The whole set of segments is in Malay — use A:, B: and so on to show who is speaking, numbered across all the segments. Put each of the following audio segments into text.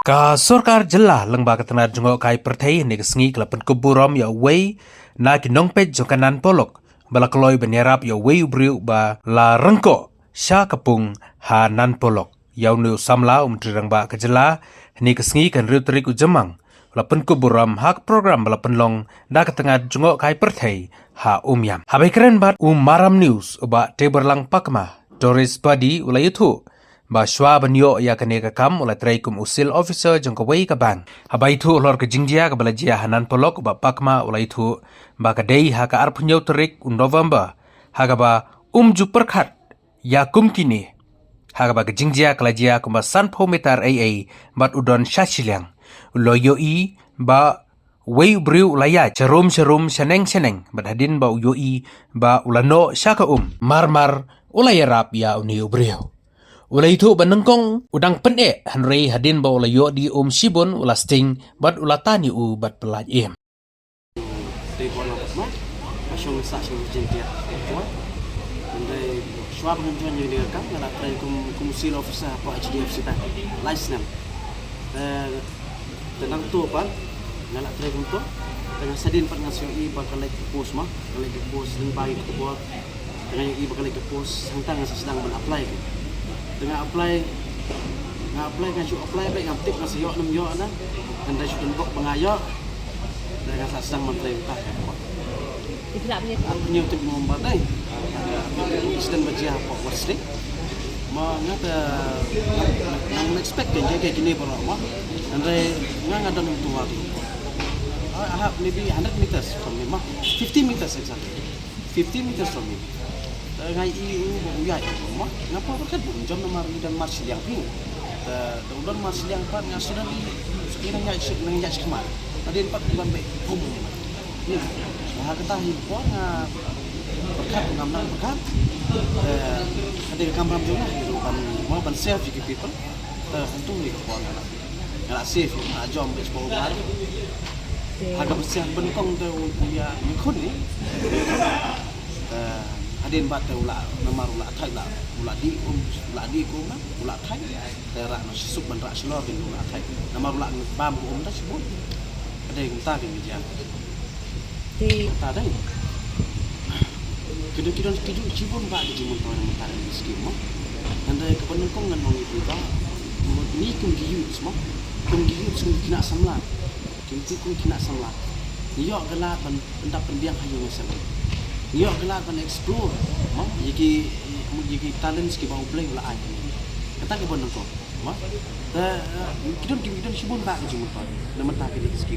A: Ka sorkar jelah lengba ketenar jengok kai pertai ni kesengi kelapan kuburam ya wei na kinong pej jongkanan polok bala keloi benyarap ya wei ubriu ba la rengko sya kepung ha nan polok yau nu samla dirang ba kejela ni kesengi kan riu terik ujemang lapan kuburam hak program bala penlong da ketengah jengok kai pertai ha yam habai keren bat maram news ba teberlang pakma Doris Badi ulai itu ba shwa banyo ya kane ka kam ula trai kum usil officer jong ka wei ka bang habai thu lor ka jingjia ka balajia hanan polok ba pakma ula itu ba ka dei ha ka arpunyo terik November ha ka ba ju perkhat ya kum kini ha ka ba ka jingjia kalajia kum ba sanpho metar aa bat udon shashiliang loyo i ba wei briu laya charum seneng bat hadin ba uyo i ba ulano syaka marmar ulayarap ya uni briu ulai itu benengkong udang pene hanrei hadin ba ulai yo di sibun ulasting bat ulatani bat pelaj em.
B: Dari bola pasma, masyong sa syong jentia. Dari swab menjuan yang direkam, ngala try kumsil officer apa HDFC ta, license. Tenang tu apa, ngala try kumto, dengan sedin pat ngasih i bakal lagi pos mah, lagi pos dan bagi ke buat, dengan i bakal lagi pos, hangtang ngasih sedang apply. Dengan apply kan syuk apply baik ngaptip ngasih yok 6 yok na dan dari syuk bok pengayok dengan sedang memerintah
C: tidak
B: punya untuk membantai sedang baca apa wasri mengata nang expect kan jaga gini berapa dan dari ngang ada untuk waktu I have maybe 100 meters from me 50 meters exactly 50 meters from me ngai iu buyai mah ngapa berkat jam nomor dan marsi yang ping udan marsi yang pan ngasudan di sekiranya ngai kemar tadi empat bulan baik hum ni bah kata hipo nga berkat ngamnang berkat ada kamera juga ban mau ban selfie ke people tentu ni ko ngala safe jom expo bar harga bersih benkong tu ya mikun ni adin bat ula namar ula thai ula di ko na ula thai tera no suk ban ra slor bin ula thai namar ula bam ko ta sebut ada yang ta bin dia ta dai kidon cibun ba di mun to mun ta ni skim mo anda ke penon kong ngan nong itu ba ni kum giyu semua kum giyu sung kina samla kum kina samla yo gala ban pendak pendiang hayu ngasal yo kelak kan explore mah yiki talent ski bau play ula ai kata ke bon ko mah kidon sibun ba ke jumut nama ta ke ski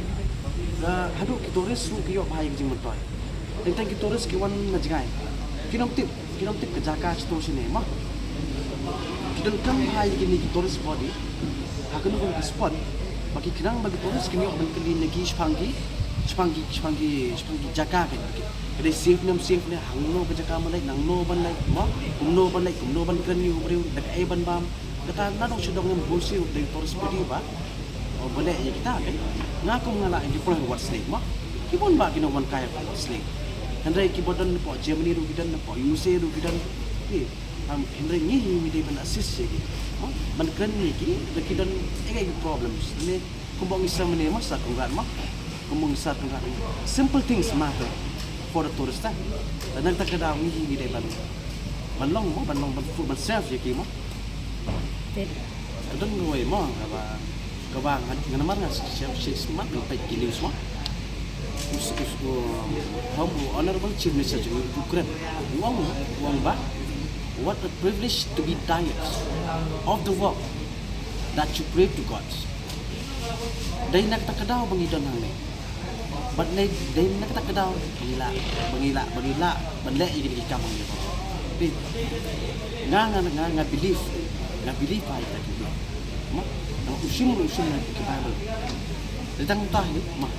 B: hadu kitoris su ke yo bahai ke jumut tentang kitoris ki wan majgai kidon tip ke jaka sto sini mah kidon kam bahai ke ni kitoris body hakun ko ke spot bagi kidang bagi kitoris ki yo ban kali negi spangi jaka ke jadi safe ni hangno ke jaka malai nang no ban lai mo kumno ban kan ni ubriu dak ai ban bam kata na dong sedong ngam bolsi de toris pedi ba o boleh ya kita kan ngaku ngala di pulang wat snake mo kibon ba kino wan kaya wat snake handai kibodon po Germany ru gidan po USA ru gidan ki handai ni mi de ban assist je mo ban kan ni ki de kidan egai problems ni kumbang isa mene masa kungran mo kumbang isa kungran simple things matter for the tourist dan tak ada ni di ban long food ban self je ki mo dan ngoi mo ka ba ngana mar ngas self smart pe kili semua usko humble honorable chief minister Ukraine wang ba what a privilege to be tired of the work that you pray to God dai nak tak ada bangidon hang ni but they nak tak kedau bangila benda ini di kampung ni tapi nga believe pai tak gitu mah usim ke Bible tentang tah ni mah